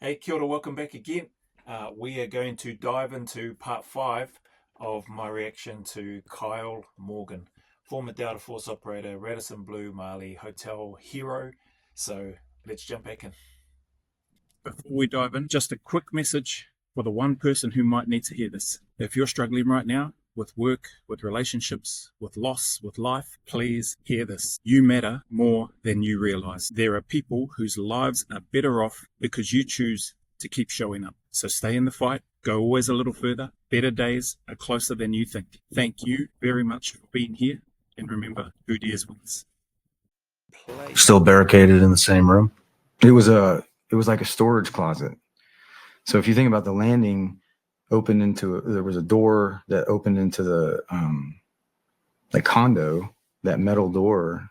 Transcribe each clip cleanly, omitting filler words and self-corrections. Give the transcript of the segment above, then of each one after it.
Hey, kia ora, welcome back again. We are going to dive into part 5 of my reaction to Kyle Morgan, former Delta Force operator, Radisson Blue Mali hotel hero. So let's jump back in. Before we dive in, just a quick message for the one person who might need to hear this. If you're struggling right now with work, with relationships, with loss, with life, please hear this. You matter more than you realize. There are people whose lives are better off because you choose to keep showing up. So stay in the fight. Go always a little further. Better days are closer than you think. Thank you very much for being here. And remember, who dares wins. Still barricaded in the same room. It was like a storage closet. So if you think about the landing, there was a door that opened into the like condo, that metal door,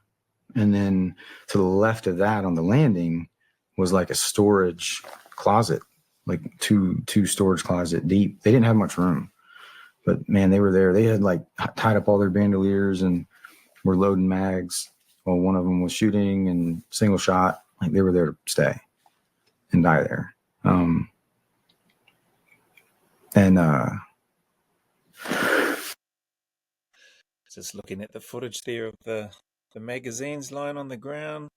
and then to the left of that on the landing was like a storage closet, like two storage closet deep. They didn't have much room, but man, they were there. They had like tied up all their bandoliers and were loading mags while one of them was shooting and single shot. Like they were there to stay and die there. Just looking at the footage there of the magazines lying on the ground.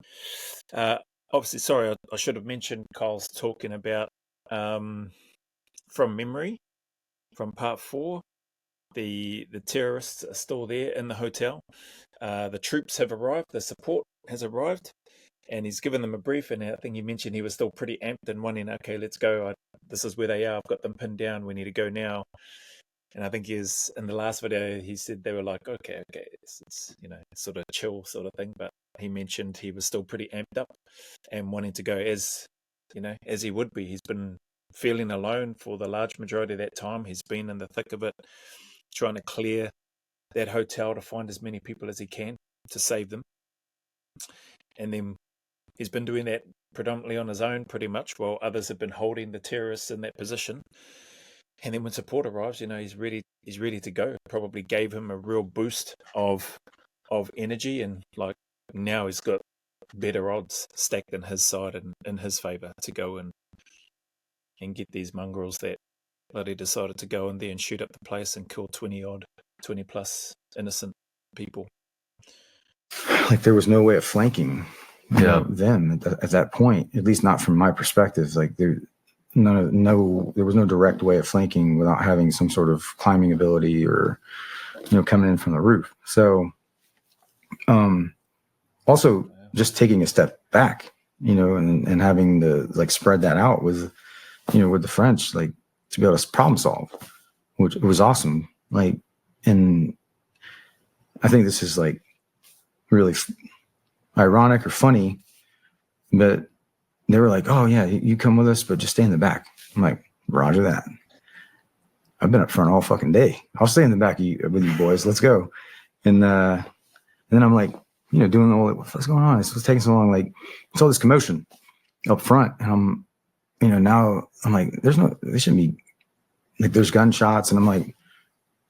Obviously, sorry, I should have mentioned Kyle's talking about from memory from part 4. The terrorists are still there in the hotel. The troops have arrived. The support has arrived. And he's given them a brief, and I think he mentioned he was still pretty amped and wanting, okay, let's go. This is where they are. I've got them pinned down. We need to go now. And I think in the last video, he said they were like, okay, it's sort of chill sort of thing. But he mentioned he was still pretty amped up and wanting to go as he would be. He's been feeling alone for the large majority of that time. He's been in the thick of it, trying to clear that hotel to find as many people as he can to save them. And then he's been doing that predominantly on his own, pretty much, while others have been holding the terrorists in that position. And then when support arrives, he's ready to go. Probably gave him a real boost of energy, and like now he's got better odds stacked in his side and in his favor to go and get these mongrels that bloody decided to go in there and shoot up the place and kill 20 plus innocent people. Like there was no way of flanking them at that point, at least not from my perspective. Like there was no direct way of flanking without having some sort of climbing ability or coming in from the roof. So also just taking a step back, and having to like spread that out with with the French, like to be able to problem solve, which was awesome. Like, and I think this is like really ironic or funny, but they were like, oh yeah, you come with us, but just stay in the back. I'm like, roger that. I've been up front all fucking day. I'll stay in the back with you boys. Let's go. And then I'm like, doing all what's going on? It's taking so long. Like it's all this commotion up front. And now I'm like, they shouldn't be like, there's gunshots. And I'm like,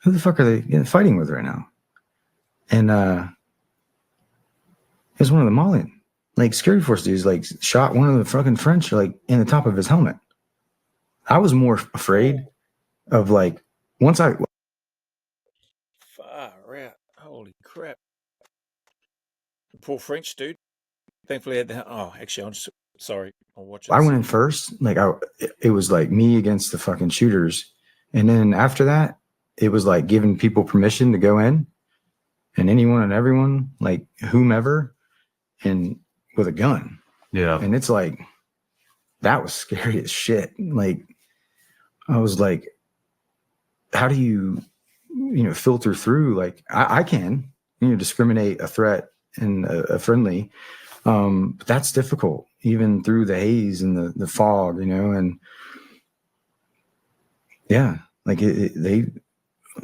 who the fuck are they fighting with right now? And it was one of the Malian, like security force dudes, like shot one of the fucking French, like in the top of his helmet. I was more afraid of like, once I... Far out. Holy crap. The poor French dude. Thankfully, had the... Oh, actually, I'm just... Sorry. I'll watch it. I went in first. Like, it was like me against the fucking shooters. And then after that, it was like giving people permission to go in. And anyone and everyone, like whomever, and with a gun. Yeah. And it's like, that was scary as shit. Like, I was like, how do you, filter through? Like, I can, discriminate a threat and a friendly, but that's difficult, even through the haze and the fog, and yeah, like they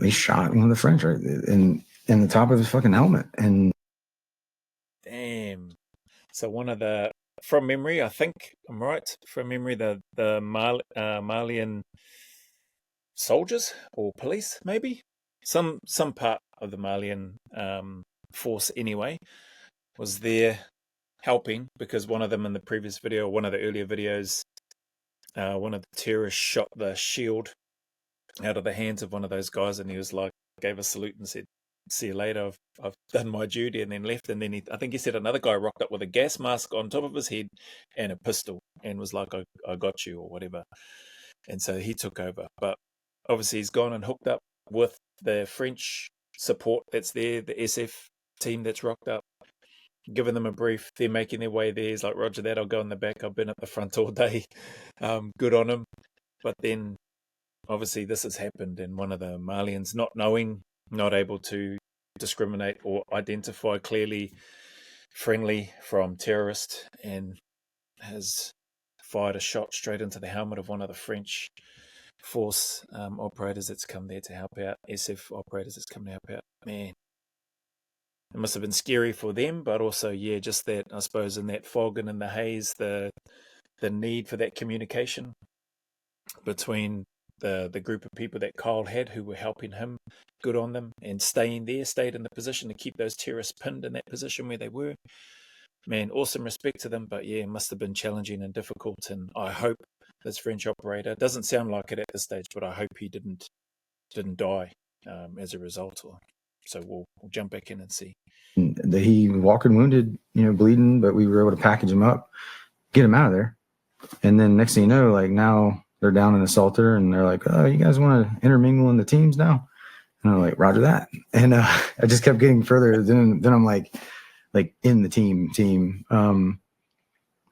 shot one of the French right in the top of his fucking helmet. And damn. So one of the, from memory, I think I'm right. From memory, the Malian soldiers or police, maybe some part of the Malian force anyway, was there helping, because one of them in the previous video, one of the earlier videos, one of the terrorists shot the shield out of the hands of one of those guys, and he was like, gave a salute and said, "See you later. I've done my duty," and then left. And then I think he said another guy rocked up with a gas mask on top of his head and a pistol, and was like, "I got you," or whatever. And so he took over. But obviously, he's gone and hooked up with the French support that's there, the SF team that's rocked up, giving them a brief. They're making their way there. He's like, "Roger that. I'll go in the back. I've been at the front all day." Good on him. But then obviously this has happened, and one of the Malians, not knowing, not able to discriminate or identify clearly friendly from terrorist, and has fired a shot straight into the helmet of one of the French force operators that's come there to help out, SF operators that's come to help out. Man, it must have been scary for them, but also, yeah, just that, I suppose, in that fog and in the haze, the need for that communication between the group of people that Kyle had who were helping him, good on them, and stayed in the position to keep those terrorists pinned in that position where they were. Man, awesome respect to them, but yeah, it must have been challenging and difficult, and I hope this French operator, doesn't sound like it at this stage, but I hope he didn't die as a result. So we'll jump back in and see. He walking wounded, bleeding, but we were able to package him up, get him out of there. And then next thing you know, like now they're down in the Salter, and they're like, "Oh, you guys want to intermingle in the teams now?" And I'm like, "Roger that." And I just kept getting further. Then I'm like in the team,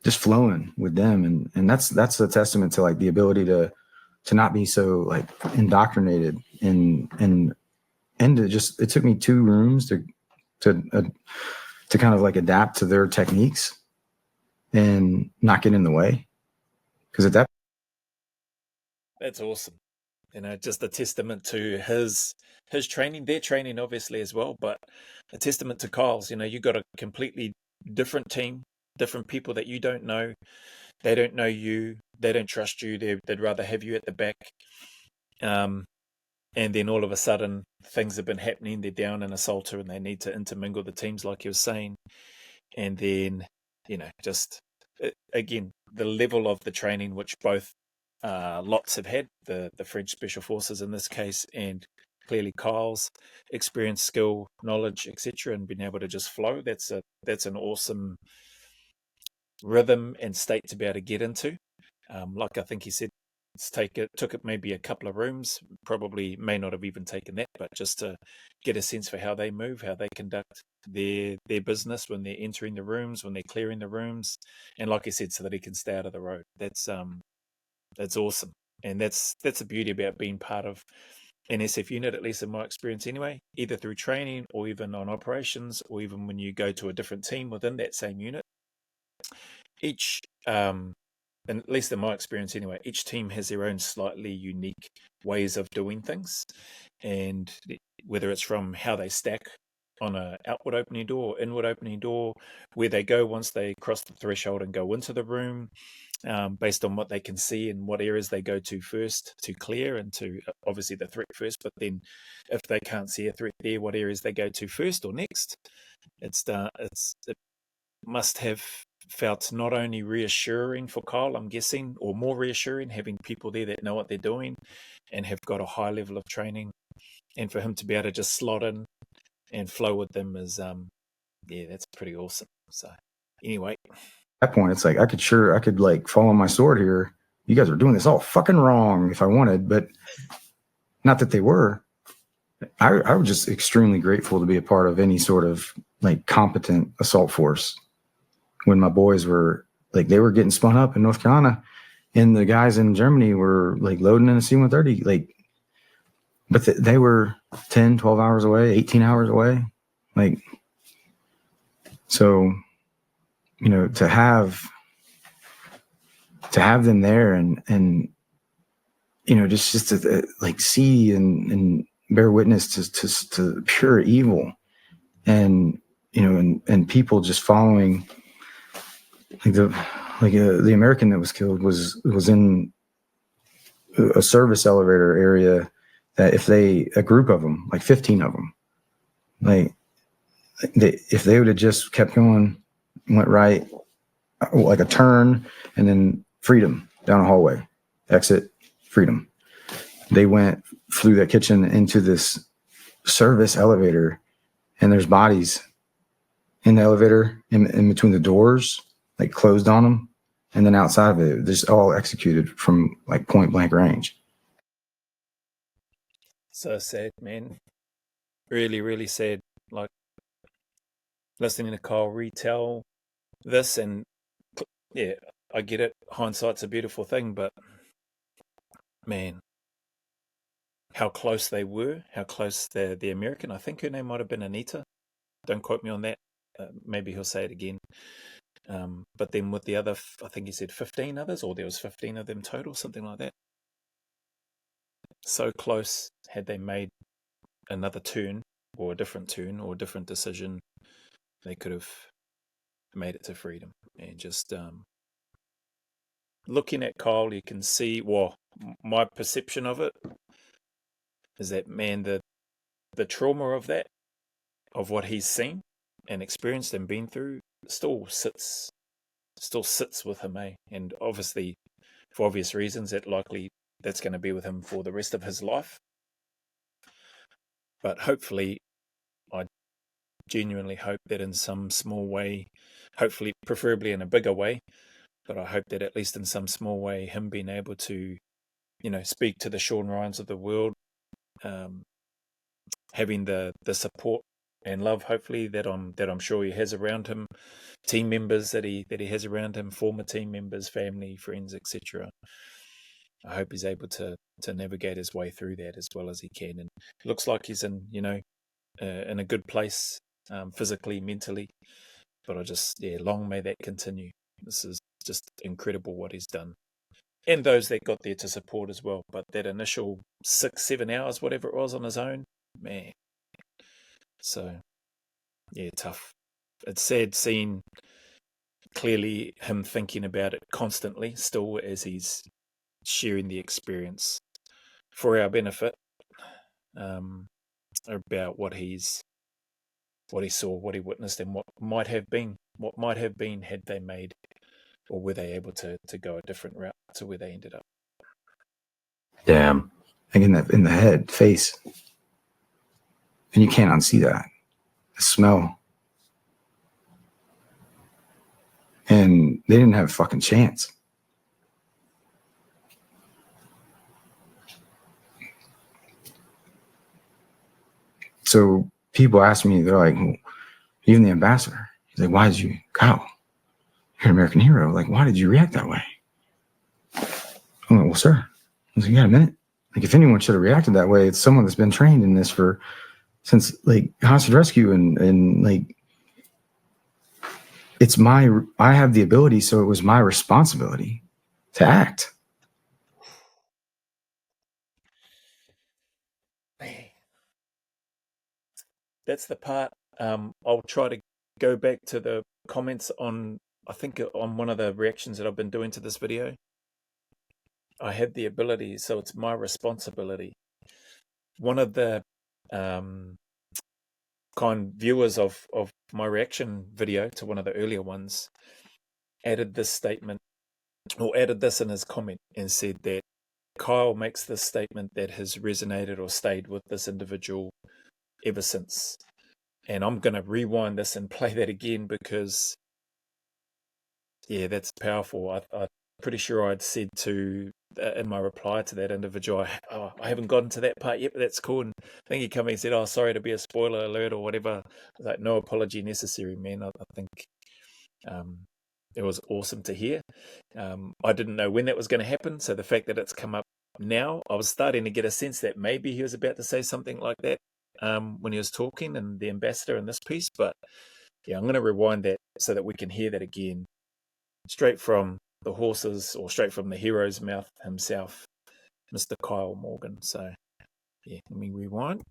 just flowing with them. And that's a testament to like the ability to not be so like indoctrinated and to just, it took me 2 rooms to kind of like adapt to their techniques and not get in the way. Because at that, that's awesome. Just a testament to his training, their training obviously as well, but a testament to Kyle's. You got a completely different team, different people that you don't know. They don't know you. They don't trust you. They'd rather have you at the back. And then all of a sudden, things have been happening. They're down in a Salter, and they need to intermingle the teams, like you were saying. And then, just again, the level of the training, which both lots have had, the French Special Forces in this case, and clearly Kyle's experience, skill, knowledge, etc., and being able to just flow. That's an awesome rhythm and state to be able to get into. Like I think he said, took it maybe a couple of rooms, probably may not have even taken that, but just to get a sense for how they move, how they conduct their business when they're entering the rooms, when they're clearing the rooms, and like I said, so that he can stay out of the road. That's awesome, and that's the beauty about being part of an SF unit, at least in my experience anyway, either through training or even on operations, or even when you go to a different team within that same unit. Each and at least in my experience anyway, each team has their own slightly unique ways of doing things, and whether it's from how they stack on a outward opening door or inward opening door, where they go once they cross the threshold and go into the room, based on what they can see and what areas they go to first to clear, and to obviously the threat first, but then if they can't see a threat there, what areas they go to first or next. It must have felt not only reassuring for Kyle, I'm guessing, or more reassuring, having people there that know what they're doing and have got a high level of training, and for him to be able to just slot in and flow with them is that's pretty awesome. So anyway, at that point, it's like I could like fall on my sword here. You guys are doing this all fucking wrong if I wanted, but not that they were. I was just extremely grateful to be a part of any sort of like competent assault force. When my boys were like, they were getting spun up in North Carolina, and the guys in Germany were like loading in a C-130, like, but they were 10, 12 hours away, 18 hours away. Like, so, to have them there and just to like see and bear witness to pure evil, and, and people just following. The American that was killed was in a service elevator area that a group of them, like 15 of them, if they would have just kept going, went right, like a turn, and then freedom down a hallway, exit, freedom. They flew that kitchen into this service elevator, and there's bodies in the elevator in between the doors, like closed on them. And then outside of it, just all executed from like point blank range. So sad, man. Really, really sad. Like listening to Kyle retell this, and yeah, I get it. Hindsight's a beautiful thing, but man, how close they were, how close the American, I think her name might have been Anita. Don't quote me on that. Maybe he'll say it again. But then with the other, I think he said 15 others, or there was 15 of them total, something like that. So close. Had they made another turn, or a different turn, or a different decision, they could have made it to freedom. And just looking at Kyle, you can see, well, my perception of it is that, man, the trauma of that, of what he's seen and experienced and been through, still sits with him, eh? And obviously, for obvious reasons, that's going to be with him for the rest of his life. But hopefully, I genuinely hope that in some small way, hopefully, preferably in a bigger way, but I hope that at least in some small way, him being able to, speak to the Sean Ryans of the world, having the support and love, hopefully, that I'm sure he has around him, team members that he has around him, former team members, family, friends, etc. I hope he's able to navigate his way through that as well as he can. And it looks like he's in a good place, physically, mentally. But long may that continue. This is just incredible what he's done. And those that got there to support as well. But that initial 6-7 hours, whatever it was, on his own, man. So, yeah, tough. It's sad seeing clearly him thinking about it constantly, still, as he's sharing the experience for our benefit, about what he saw, what he witnessed, and what might have been had they made, or were they able to go a different route to where they ended up. Damn. Like in the head, face. And you can't unsee that. The smell. And they didn't have a fucking chance. So people ask me, they're like, well, even the ambassador, he's like, why did you, Kyle, you're an American hero. Like, why did you react that way? I'm like, well, sir, I was like, you got a minute? Like, if anyone should have reacted that way, it's someone that's been trained in this since like hostage rescue and like, I have the ability, so it was my responsibility to act. That's the part. I'll try to go back to the comments on, I think, on one of the reactions that I've been doing to this video. I had the ability, so it's my responsibility. One of the kind viewers of my reaction video to one of the earlier ones added this statement, or added this in his comment, and said that Kyle makes this statement that has resonated or stayed with this individual ever since. And I'm going to rewind this and play that again because, yeah, that's powerful. I'm pretty sure I'd said in my reply to that individual, I haven't gotten to that part yet, but that's cool. And I think he came and said, oh, sorry to be a spoiler alert or whatever. I was like, no apology necessary, man. I think it was awesome to hear. I didn't know when that was going to happen. So the fact that it's come up now, I was starting to get a sense that maybe he was about to say something like that when he was talking, and the ambassador in this piece. But yeah, I'm going to rewind that so that we can hear that again, straight from the horses, or straight from the hero's mouth himself, Mr. Kyle Morgan. So yeah, let me rewind.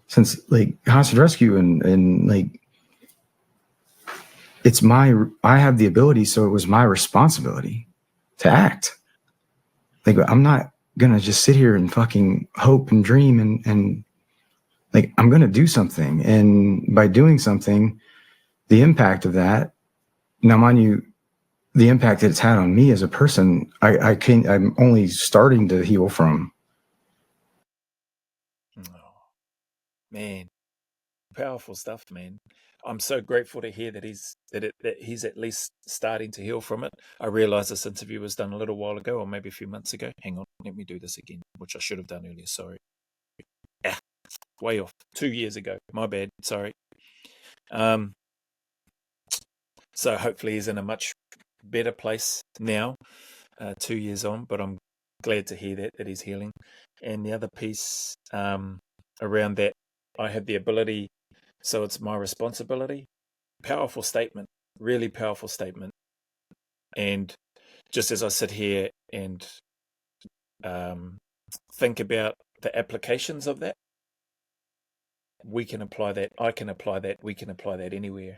Since like hostage rescue and like, I have the ability, so it was my responsibility to act. Like, I'm not gonna just sit here and fucking hope and dream and like, I'm gonna do something. And by doing something, the impact of that, now mind you, the impact that it's had on me as a person, I'm only starting to heal from. Oh, man, powerful stuff, man. I'm so grateful to hear that he's at least starting to heal from it. I realized this interview was done a little while ago, or maybe a few months ago. Hang on, let me do this again, which I should have done earlier. Sorry. Way off. 2 years ago. My bad. Sorry. So hopefully he's in a much better place now, 2 years on. But I'm glad to hear that he's healing. And the other piece around that, I have the ability, so it's my responsibility. Powerful statement, really powerful statement. And just as I sit here and think about the applications of that, we can apply that. I can apply that. We can apply that anywhere.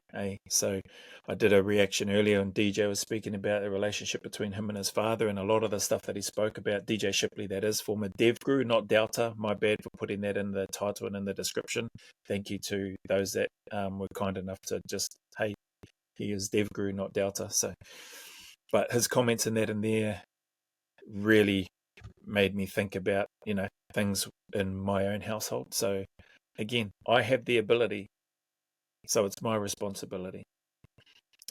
So I did a reaction earlier, and DJ was speaking about the relationship between him and his father, and a lot of the stuff that he spoke about. DJ Shipley, that is, former DevGuru, not Doubter. My bad for putting that in the title and in the description. Thank you to those that were kind enough to just, hey, he is DevGuru, not Doubter. So, but his comments in that in there really made me think about, things in my own household. So again, I have the ability, so it's my responsibility,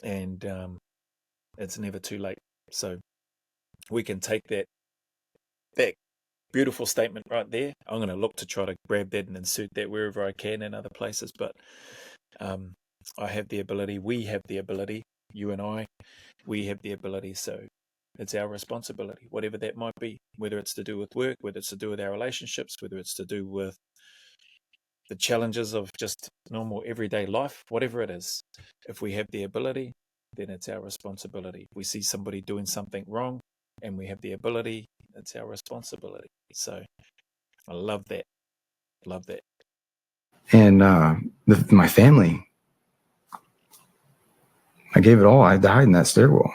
and it's never too late. So we can take that beautiful statement right there. I'm going to look to try to grab that and insert that wherever I can in other places, but I have the ability, we have the ability, you and I, we have the ability, so it's our responsibility, whatever that might be, whether it's to do with work, whether it's to do with our relationships, whether it's to do with the challenges of just normal everyday life, whatever it is. If we have the ability, then it's our responsibility. If we see somebody doing something wrong and we have the ability, it's our responsibility. So I love that. Love that. And my family, I gave it all. I died in that stairwell.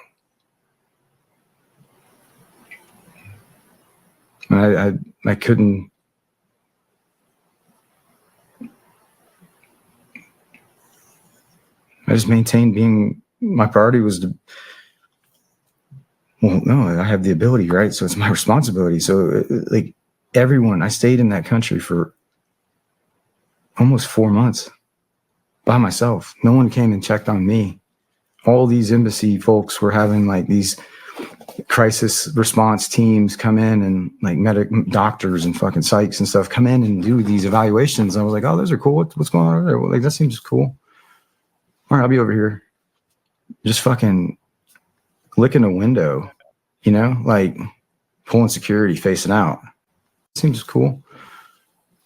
And I couldn't. I just maintained being, my priority was to, well, no, I have the ability, right? So it's my responsibility. So like everyone, I stayed in that country for almost 4 months by myself. No one came and checked on me. All these embassy folks were having like these crisis response teams come in, and like doctors and fucking psychs and stuff come in and do these evaluations. I was like, oh, those are cool. What's going on over there? Well, like, that seems cool. All right, I'll be over here. Just fucking licking a window, like pulling security, facing out. Seems cool.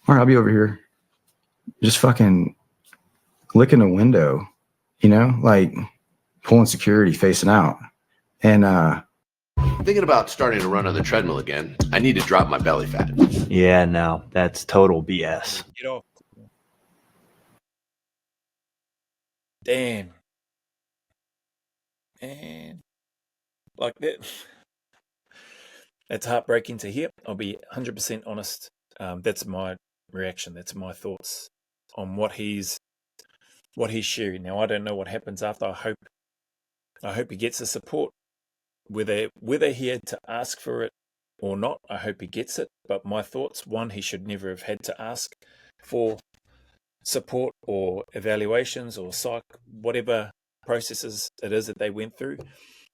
All right, I'll be over here. Just fucking licking a window, like pulling security, facing out. And I'm thinking about starting to run on the treadmill again. I need to drop my belly fat. Yeah, no, that's total BS. Get off. Damn. And like that. It's heartbreaking to hear. I'll be 100% honest. That's my reaction. That's my thoughts on what he's sharing. Now, I don't know what happens after. I hope he gets the support, whether he had to ask for it or not. I hope he gets it. But my thoughts: one, he should never have had to ask for support or evaluations or psych, whatever processes it is that they went through.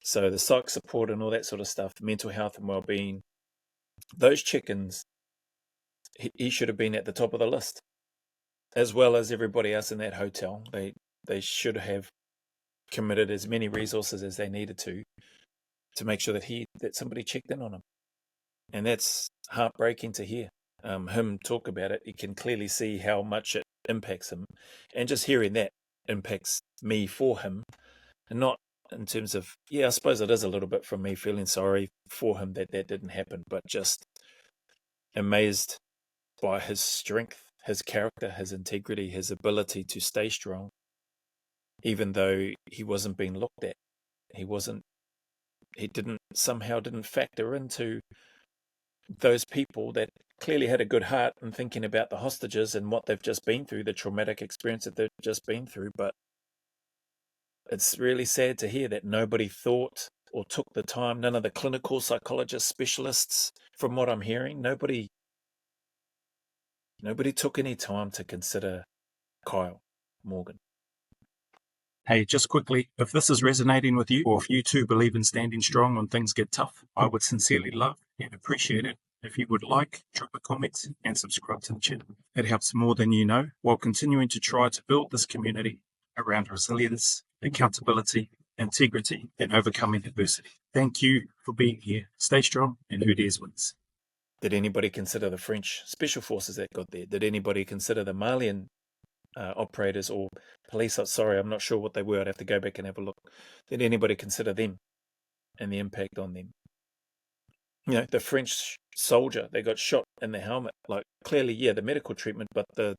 So the psych support and all that sort of stuff, mental health and well-being, those chickens, he should have been at the top of the list, as well as everybody else in that hotel. They should have committed as many resources as they needed to make sure that somebody checked in on him. And that's heartbreaking to hear him talk about it. You can clearly see how much it impacts him, and just hearing that impacts me for him, and not in terms of, I suppose it is a little bit from me feeling sorry for him that didn't happen, but just amazed by his strength, his character, his integrity, his ability to stay strong, even though he wasn't being looked at. He didn't factor into those people that clearly had a good heart and thinking about the hostages and what they've just been through, the traumatic experience that they've just been through. But it's really sad to hear that nobody thought or took the time. None of the clinical psychologists, specialists, from what I'm hearing, nobody took any time to consider Kyle Morgan. Hey, just quickly, if this is resonating with you, or if you too believe in standing strong when things get tough, I would sincerely love and appreciate it if you would like, drop a comment, and subscribe to the channel. It helps more than you know, while continuing to try to build this community around resilience, accountability, integrity, and overcoming adversity. Thank you for being here. Stay strong, and who dares wins. Did anybody consider the French special forces that got there? Did anybody consider the Malian operators or police? Sorry, I'm not sure what they were. I'd have to go back and have a look. Did anybody consider them and the impact on them? You know, the French soldier, they got shot in the helmet. Like, clearly, yeah, the medical treatment, but the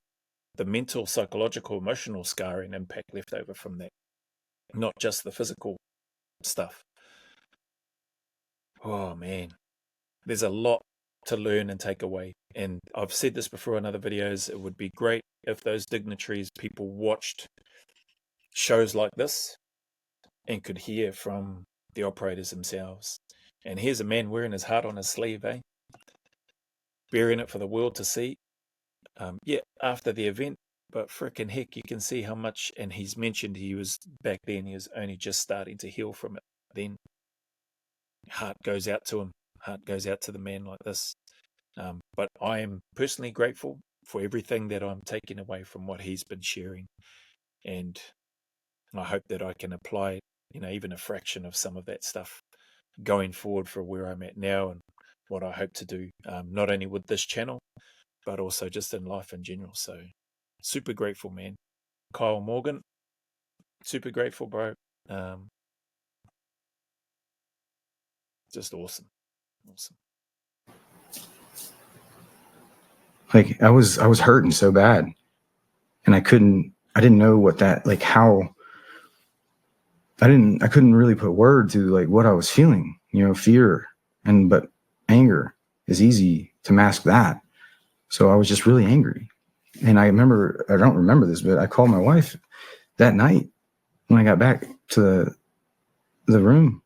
mental, psychological, emotional scarring impact left over from that. Not just the physical stuff. Oh, man. There's a lot to learn and take away. And I've said this before in other videos, it would be great if those dignitaries, people watched shows like this and could hear from the operators themselves. And here's a man wearing his heart on his sleeve, bearing it for the world to see. Yeah, after the event, but frickin' heck, you can see how much, and he's mentioned he was, back then, he was only just starting to heal from it. Then heart goes out to him. Heart goes out to the man like this. But I am personally grateful for everything that I'm taking away from what he's been sharing. And I hope that I can apply, even a fraction of some of that stuff going forward for where I'm at now and what I hope to do, not only with this channel, but also just in life in general. So super grateful, man. Kyle Morgan, super grateful, bro. Just awesome. Like I was hurting so bad, and I didn't know what that, like, how I couldn't really put word to like what I was feeling, fear, but anger is easy to mask that. So I was just really angry. And I don't remember this, but I called my wife that night when I got back to my room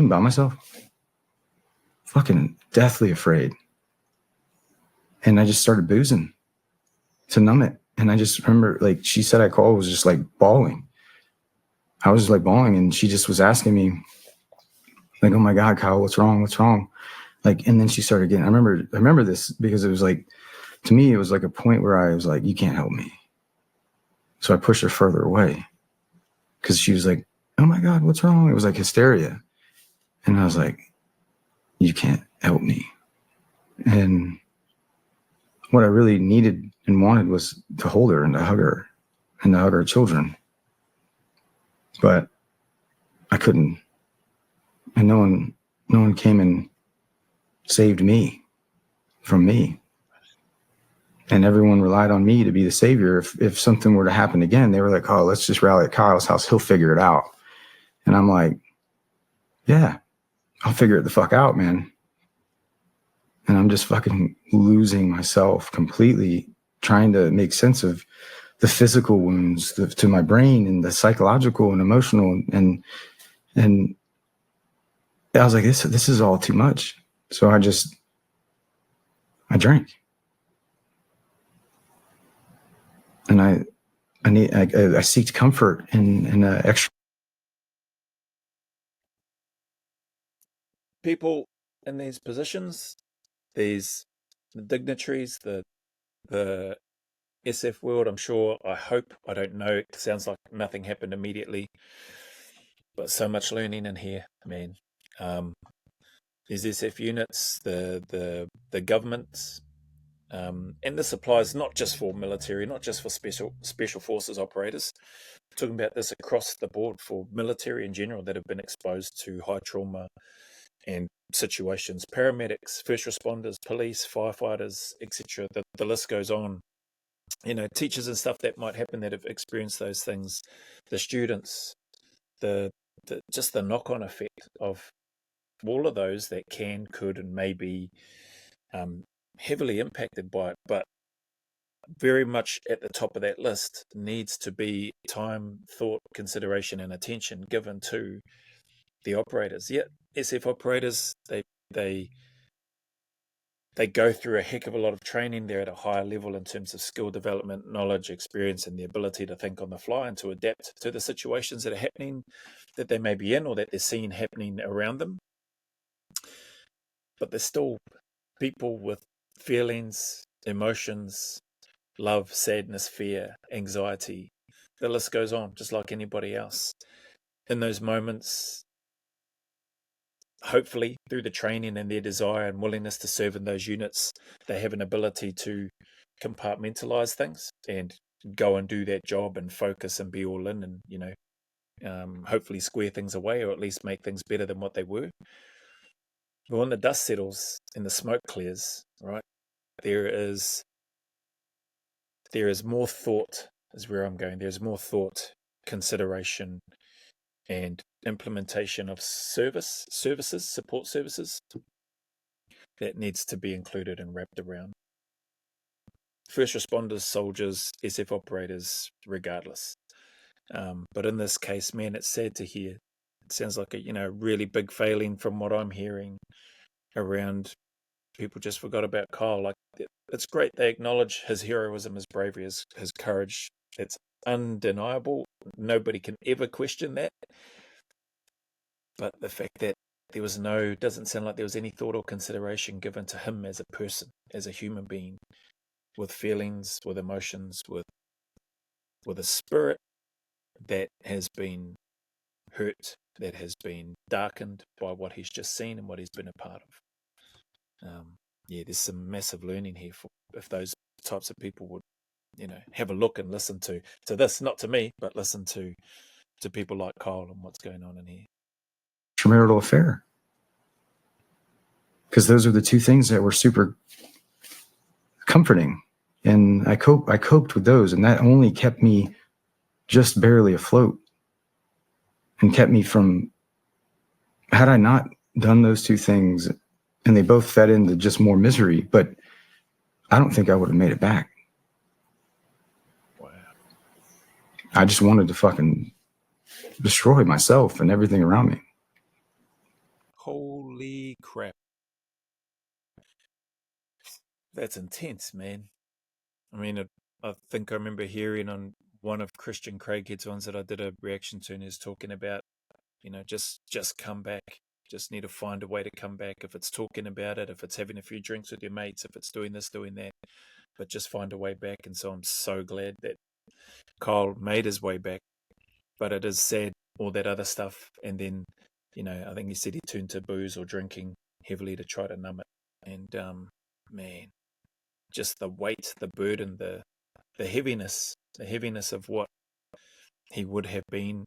by myself, fucking deathly afraid. And I just started boozing to numb it. And I just remember, like, she said I called, was just like bawling. I was just like bawling, and she just was asking me, like, "Oh my God, Kyle, what's wrong? What's wrong?" Like, and then she started getting, I remember this because it was like, to me, it was like a point where I was like, "You can't help me." So I pushed her further away because she was like, "Oh my God, what's wrong?" It was like hysteria. And I was like, "You can't help me." And what I really needed and wanted was to hold her and to hug her and to hug our children. But I couldn't. And no one came and saved me from me. And everyone relied on me to be the savior. If something were to happen again, they were like, "Oh, let's just rally at Kyle's house. He'll figure it out." And I'm like, "Yeah, I'll figure it the fuck out, man." And I'm just fucking losing myself completely, trying to make sense of the physical wounds to my brain and the psychological and emotional. And I was like, this is all too much. So I drank. And I seeked comfort in extra. People in these positions, these dignitaries, the SF world, I'm sure, I hope, I don't know, it sounds like nothing happened immediately, but so much learning in here, man. These SF units, the governments, and this applies not just for military, not just for special forces operators. We're talking about this across the board for military in general that have been exposed to high trauma and situations, paramedics, first responders, police, firefighters, etc. The list goes on. Teachers and stuff that might happen that have experienced those things, the students, just the knock-on effect of all of those that could, and may be heavily impacted by it, but very much at the top of that list needs to be time, thought, consideration, and attention given to the operators. Yeah, SF operators, they go through a heck of a lot of training. They're at a higher level in terms of skill development, knowledge, experience, and the ability to think on the fly and to adapt to the situations that are happening, that they may be in or that they're seeing happening around them. But they're still people with feelings, emotions, love, sadness, fear, anxiety. The list goes on, just like anybody else. In those moments, hopefully through the training and their desire and willingness to serve in those units, they have an ability to compartmentalize things and go and do that job and focus and be all in, and hopefully square things away, or at least make things better than what they were. But when the dust settles and the smoke clears, right, there is more thought, is where I'm going. There's more thought, consideration, and implementation of support services that needs to be included and wrapped around first responders, soldiers, SF operators, regardless. But in this case, man, it's sad to hear. It sounds like a really big failing from what I'm hearing around. People just forgot about Kyle. Like, it's great they acknowledge his heroism, his bravery, his courage. It's undeniable. Nobody can ever question that. But the fact that doesn't sound like there was any thought or consideration given to him as a person, as a human being, with feelings, with emotions, with a spirit that has been hurt, that has been darkened by what he's just seen and what he's been a part of. There's some massive learning here if those types of people would, have a look and listen to this, not to me, but listen to people like Kyle and what's going on in here. Extramarital affair. Because those are the two things that were super comforting. And I coped with those, and that only kept me just barely afloat and kept me from, had I not done those two things, and they both fed into just more misery, but I don't think I would have made it back. Wow. I just wanted to fucking destroy myself and everything around me. Holy crap. That's intense, man. I mean, I think I remember hearing on one of Christian Craighead's ones that I did a reaction to, and he's talking about, just come back. Just need to find a way to come back. If it's talking about it, if it's having a few drinks with your mates, if it's doing this, doing that, but just find a way back. And so I'm so glad that Kyle made his way back. But it is sad, all that other stuff. And then, I think he said he turned to booze or drinking heavily to try to numb it. And man, just the weight, the burden, the heaviness of what he would have been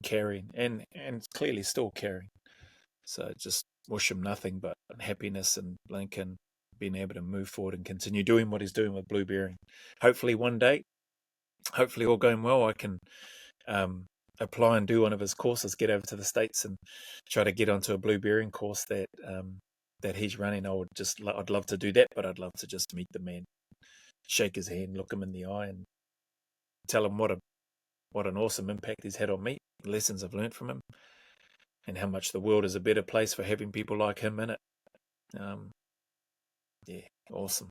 carrying and clearly still carrying. So just wish him nothing but happiness and Lincoln being able to move forward and continue doing what he's doing with Blue Bearing. Hopefully one day, all going well, I can apply and do one of his courses, get over to the States and try to get onto a Blue Bearing course that he's running. I'd love to do that, but I'd love to just meet the man, shake his hand, look him in the eye, and tell him what an awesome impact he's had on me, the lessons I've learned from him, and how much the world is a better place for having people like him in it. Awesome.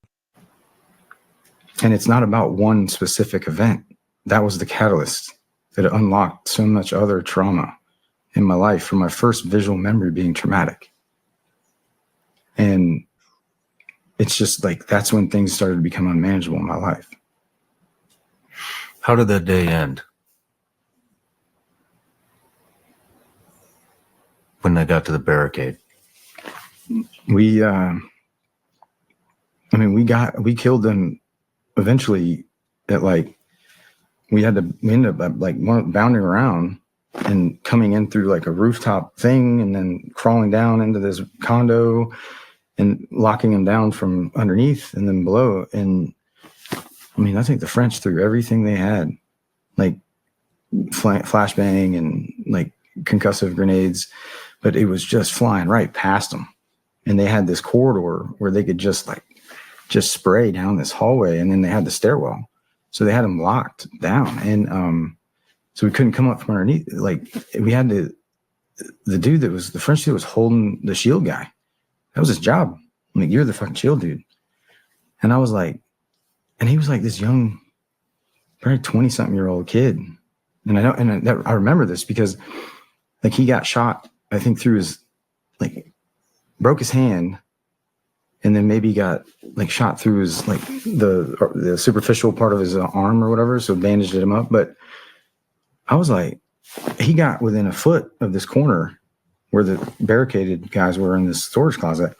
And it's not about one specific event. That was the catalyst that unlocked so much other trauma in my life, from my first visual memory being traumatic. And it's just like, that's when things started to become unmanageable in my life. How did that day end? When I got to the barricade? We killed them eventually at we ended up bounding around and coming in through a rooftop thing and then crawling down into this condo and locking them down from underneath and then below. And I think the French threw everything they had, flashbang and concussive grenades, but it was just flying right past them. And they had this corridor where they could just spray down this hallway, and then they had the stairwell. So they had them locked down. And so we couldn't come up from underneath. We had to the dude that was the French dude was holding the shield guy. That was his job. I'm like, you're the fucking shield dude. And I was like, and he was like this young, probably 20-something-year-old kid. And I remember this because like he got shot, I think through his, like broke his hand, and then maybe got like shot through his, like the superficial part of his arm or whatever. So bandaged him up. But I was like, he got within a foot of this corner where the barricaded guys were in this storage closet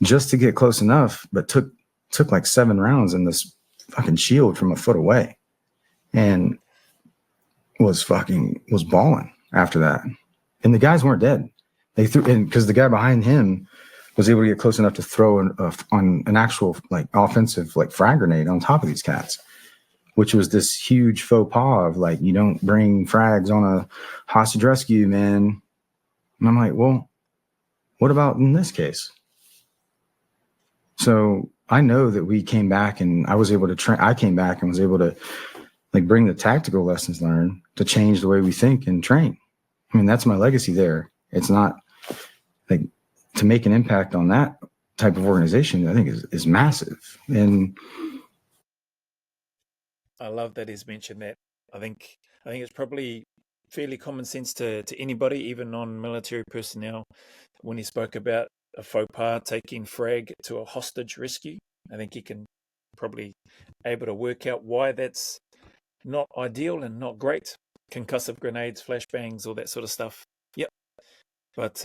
just to get close enough, but took like 7 rounds in this fucking shield from a foot away, and was balling after that. And the guys weren't dead. They threw in because the guy behind him was able to get close enough to throw on an actual like offensive like frag grenade on top of these cats, which was this huge faux pas of like, you don't bring frags on a hostage rescue, man. And I'm like, well, what about in this case? So I know that we came back and I was able to train. I came back and was able to like bring the tactical lessons learned to change the way we think and train. I mean, that's my legacy there. It's not like to make an impact on that type of organization, I think is massive. And I love that he's mentioned that. I think it's probably fairly common sense to anybody, even non-military personnel, when he spoke about a faux pas taking frag to a hostage rescue. I think he can probably able to work out why that's not ideal and not great. Concussive grenades, flashbangs, all that sort of stuff. Yep. But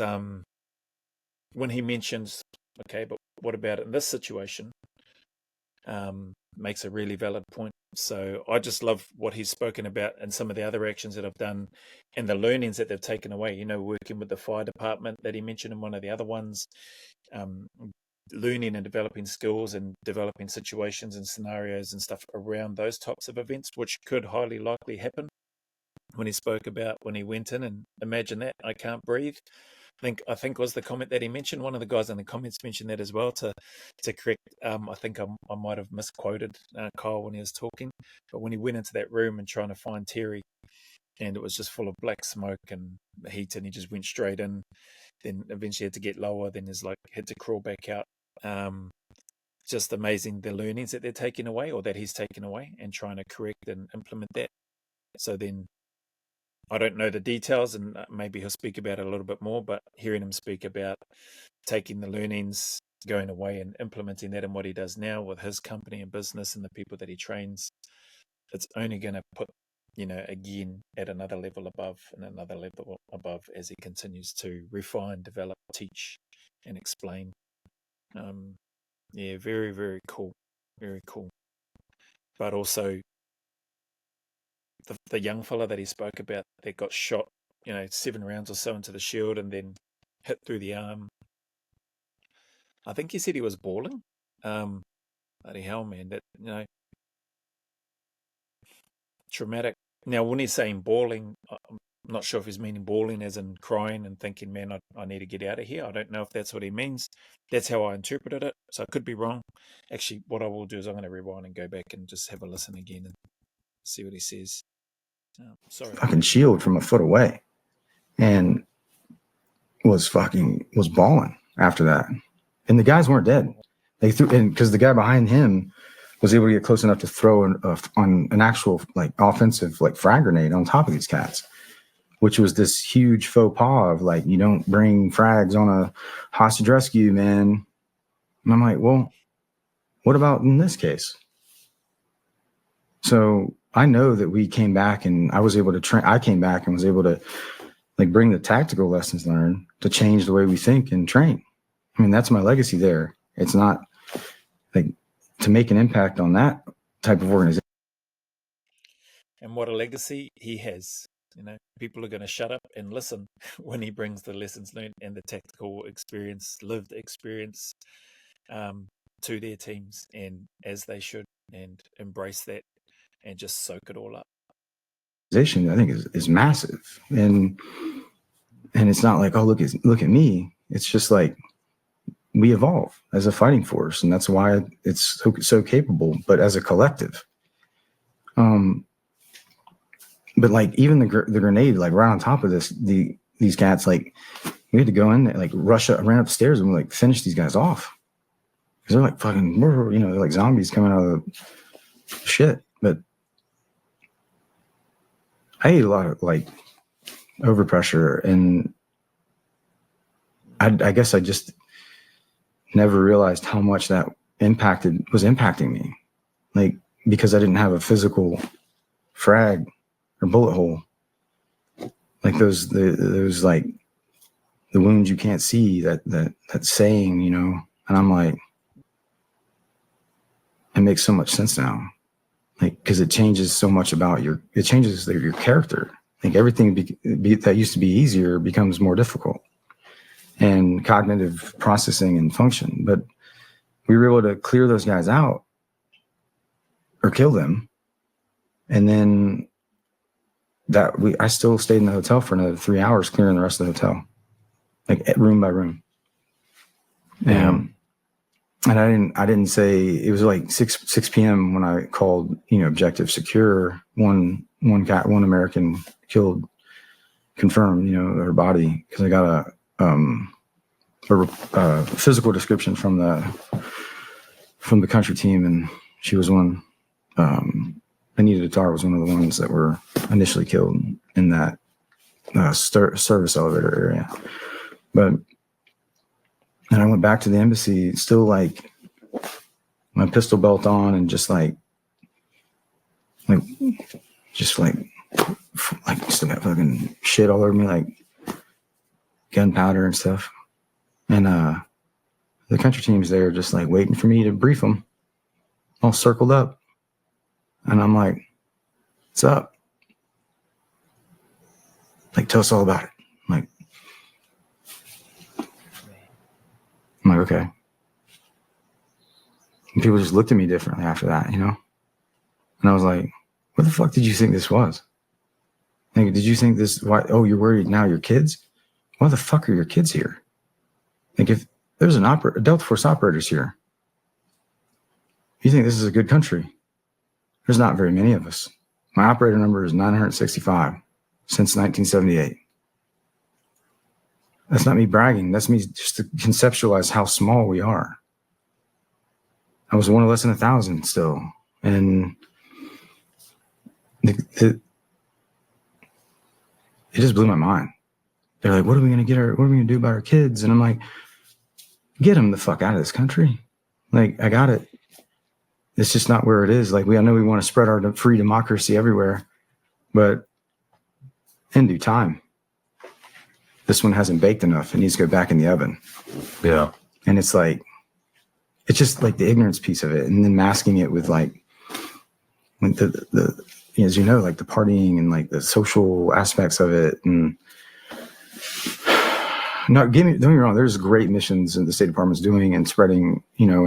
when he mentions, okay, but what about in this situation? Makes a really valid point. So I just love what he's spoken about and some of the other actions that I've done and the learnings that they've taken away, you know, working with the fire department that he mentioned in one of the other ones, learning and developing skills and developing situations and scenarios and stuff around those types of events, which could highly likely happen. When he spoke about when he went in and imagine that, I can't breathe. I think was the comment that he mentioned. One of the guys in the comments mentioned that as well to correct. I think I might have misquoted Kyle when he was talking, but when he went into that room and trying to find Terry, and it was just full of black smoke and heat, and he just went straight in. Then eventually had to get lower. Then he's like had to crawl back out. Just amazing the learnings that they're taking away, or that he's taken away, and trying to correct and implement that. So then, I don't know the details, and maybe he'll speak about it a little bit more, but hearing him speak about taking the learnings, going away and implementing that in what he does now with his company and business and the people that he trains, it's only going to put, you know, again, at another level above and another level above as he continues to refine, develop, teach, and explain. Yeah, very, very cool. Very cool. But also, the young fella that he spoke about that got shot, you know, 7 rounds or so into the shield and then hit through the arm. I think he said he was bawling. Bloody hell, man, that, you know, traumatic. Now, when he's saying bawling, I'm not sure if he's meaning bawling as in crying and thinking, man, I need to get out of here. I don't know if that's what he means. That's how I interpreted it. So I could be wrong. Actually, what I will do is I'm going to rewind and go back and just have a listen again and see what he says. Sorry. Fucking shield from a foot away, and was balling after that. And the guys weren't dead. They threw in because the guy behind him was able to get close enough to throw on an actual like offensive like frag grenade on top of these cats, which was this huge faux pas of like, you don't bring frags on a hostage rescue, man. And I'm like, well, what about in this case? So I know that we came back and I was able to train. I came back and was able to like bring the tactical lessons learned to change the way we think and train. I mean, that's my legacy there. It's not like to make an impact on that type of organization. And what a legacy he has. You know, people are going to shut up and listen when he brings the lessons learned and the tactical experience, lived experience, to their teams, and as they should, and embrace that and just soak it all up. I think is massive, and it's not like, oh, look at me. It's just like we evolve as a fighting force, and that's why it's so capable. But as a collective, but like even the grenade, like right on top of this, the these cats, like, we had to go in there, like, ran upstairs and like finish these guys off. Because they're like fucking, you know, they're like zombies coming out of the shit. But I ate a lot of like overpressure, and I guess I just never realized how much that was impacting me. Like, because I didn't have a physical frag or bullet hole. Like those like the wounds you can't see, that saying, you know. And I'm like, it makes so much sense now. Like, because it changes so much about your character. Like everything that used to be easier becomes more difficult, and cognitive processing and function. But we were able to clear those guys out or kill them. And then I still stayed in the hotel for another 3 hours, clearing the rest of the hotel, like room by room. And I didn't say, it was like 6 p.m. when I called, you know, objective secure. One American killed, confirmed, you know, her body, because I got a physical description from the country team, and she was one. Anita Tar was one of the ones that were initially killed in that service elevator area. But and I went back to the embassy, still like my pistol belt on, and just like still got fucking shit all over me, like gunpowder and stuff. And the country team's there, just like waiting for me to brief them, all circled up. And I'm like, what's up? Like, tell us all about it. I'm like, okay. And people just looked at me differently after that, you know? And I was like, what the fuck did you think this was? Like, did you think this, why? Oh, you're worried now, your kids? Why the fuck are your kids here? Like, if there's a Delta Force operator's here, you think this is a good country? There's not very many of us. My operator number is 965 since 1978. That's not me bragging. That's me just to conceptualize how small we are. I was one of less than 1,000 still. And it just blew my mind. They're like, what are we going to do about our kids? And I'm like, get them the fuck out of this country. Like, I got it. It's just not where it is. Like, I know we want to spread our free democracy everywhere, but in due time, this one hasn't baked enough. It needs to go back in the oven. Yeah. And it's like, it's just like the ignorance piece of it, and then masking it with like the as you know, like the partying and like the social aspects of it. And don't get me wrong, there's great missions that the State Department's doing and spreading, you know,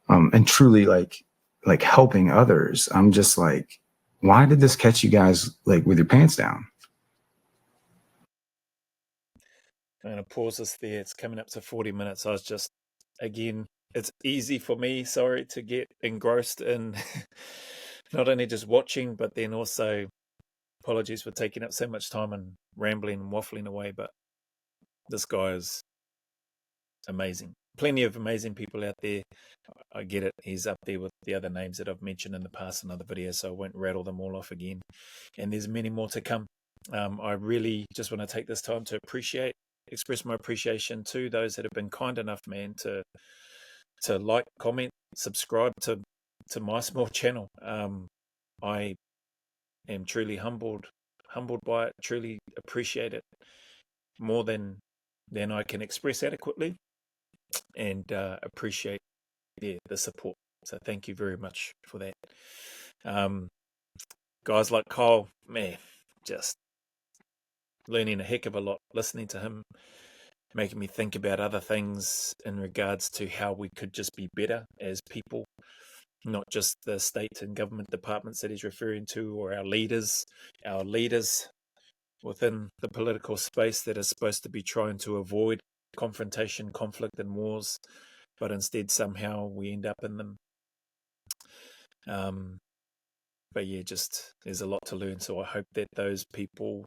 and truly like helping others. I'm just like, why did this catch you guys like with your pants down? I'm going to pause this there. It's coming up to 40 minutes. I was just, again, it's easy for me, sorry, to get engrossed in not only just watching, but then also, apologies for taking up so much time and rambling and waffling away, but this guy is amazing. Plenty of amazing people out there. I get it. He's up there with the other names that I've mentioned in the past in other videos, so I won't rattle them all off again. And there's many more to come. I really just want to take this time to express my appreciation to those that have been kind enough, man, to like, comment, subscribe to my small channel. I am truly humbled by it, truly appreciate it more than I can express adequately, and appreciate the support. So thank you very much for that. Guys like Kyle, man, just learning a heck of a lot, listening to him, making me think about other things in regards to how we could just be better as people, not just the state and government departments that he's referring to, or our leaders within the political space that are supposed to be trying to avoid confrontation, conflict, and wars, but instead somehow we end up in them. But yeah, just there's a lot to learn. So I hope that those people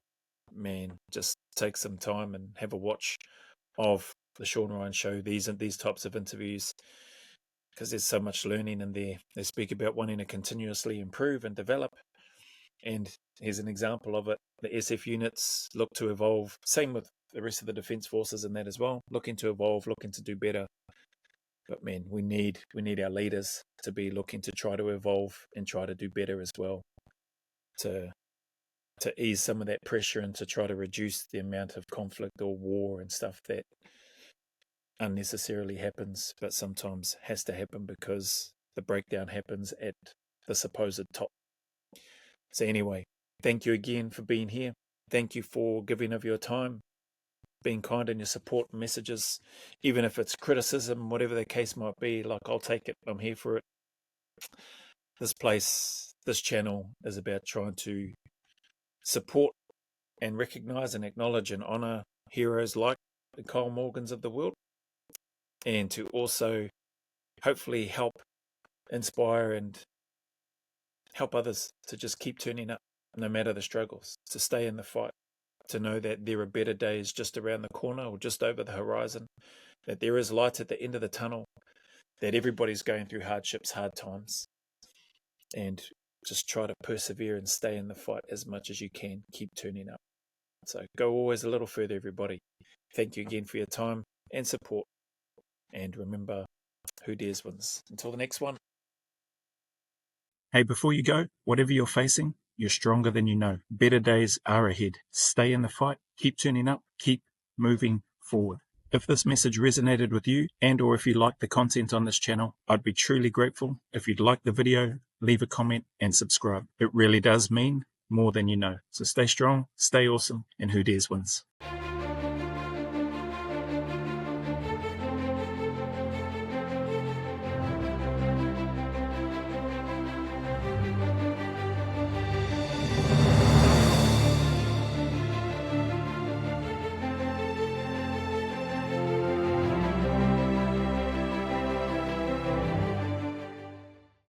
man, just take some time and have a watch of the Sean Ryan Show, these types of interviews, because there's so much learning in there. They speak about wanting to continuously improve and develop. And here's an example of it. The SF units look to evolve. Same with the rest of the Defence Forces and that as well. Looking to evolve, looking to do better. But man, we need our leaders to be looking to try to evolve and try to do better as well. To ease some of that pressure and to try to reduce the amount of conflict or war and stuff that unnecessarily happens, but sometimes has to happen because the breakdown happens at the supposed top. So anyway, thank you again for being here. Thank you for giving of your time, being kind in your support messages, even if it's criticism, whatever the case might be. Like, I'll take it. I'm here for it. This channel is about trying to support and recognize and acknowledge and honor heroes like the Kyle Morgans of the world, and to also hopefully help inspire and help others to just keep turning up no matter the struggles, to stay in the fight, to know that there are better days just around the corner or just over the horizon, that there is light at the end of the tunnel, that everybody's going through hardships, hard times, and just try to persevere and stay in the fight as much as you can. Keep turning up. So go always a little further, everybody. Thank you again for your time and support. And remember, who dares wins. Until the next one. Hey, before you go, whatever you're facing, you're stronger than you know. Better days are ahead. Stay in the fight. Keep turning up. Keep moving forward. If this message resonated with you, and or if you like the content on this channel, I'd be truly grateful if you'd like the video, leave a comment and subscribe. It really does mean more than you know. So stay strong, stay awesome, and who dares wins.